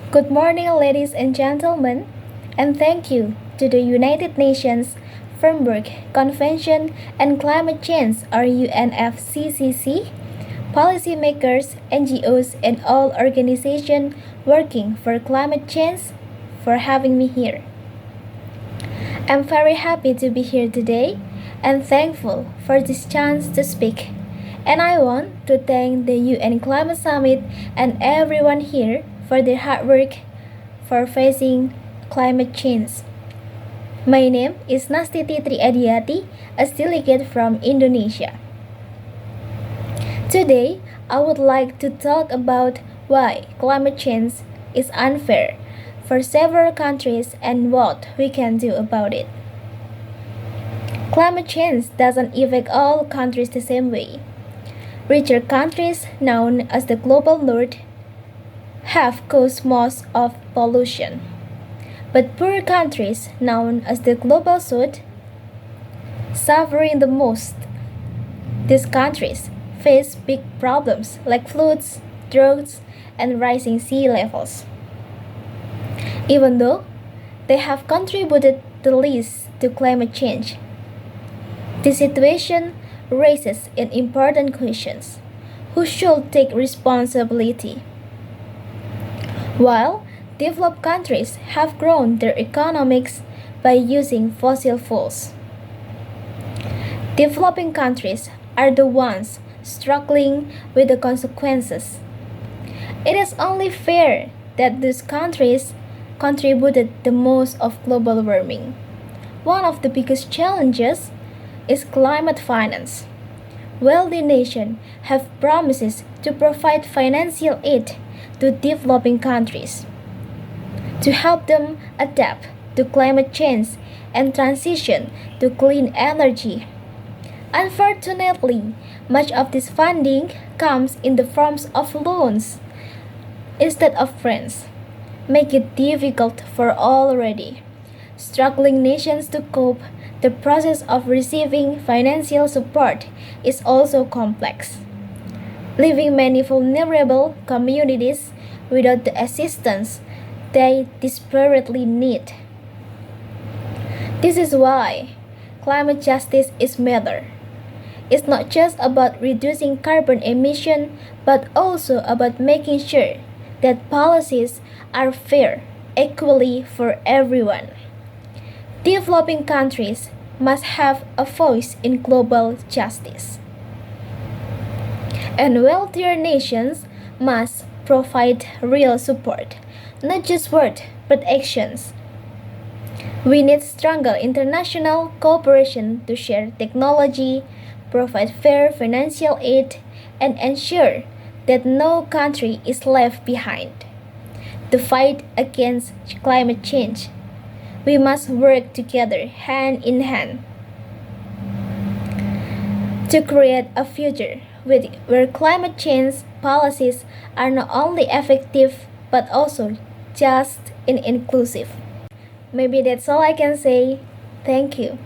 Good morning, ladies and gentlemen, and thank you to the United Nations Framework Convention on Climate Change or UNFCCC, policymakers, NGOs, and all organizations working for climate change for having me here. I'm very happy to be here today and thankful for this chance to speak. And I want to thank the UN Climate Summit and everyone here for their hard work for facing climate change. My name is Nastiti Triadiati, a delegate from Indonesia. Today, I would like to talk about why climate change is unfair for several countries and what we can do about it. Climate change doesn't affect all countries the same way. Richer countries, known as the global north, have caused most of pollution. But poor countries, known as the global south, suffering the most. These countries face big problems like floods, droughts, and rising sea levels. Even though they have contributed the least to climate change, the situation raises an important questions. Who should take responsibility? While developed countries have grown their economics by using fossil fuels, developing countries are the ones struggling with the consequences. It is only fair that these countries contributed the most of global warming. One of the biggest challenges is climate finance. Wealthy nations have promises to provide financial aid to developing countries to help them adapt to climate change and transition to clean energy. Unfortunately, much of this funding comes in the forms of loans instead of grants, make it difficult for already struggling nations to cope. The process of receiving financial support is also complex, leaving many vulnerable communities without the assistance they desperately need. This is why climate justice is matter. It's not just about reducing carbon emission, but also about making sure that policies are fair equally for everyone. Developing countries must have a voice in global justice, and wealthier nations must provide real support, not just words but actions. We need stronger international cooperation to share technology, provide fair financial aid, and ensure that no country is left behind. To fight against climate change, we must work together hand in hand to create a future where climate change policies are not only effective but also just and inclusive. Maybe that's all I can say. Thank you.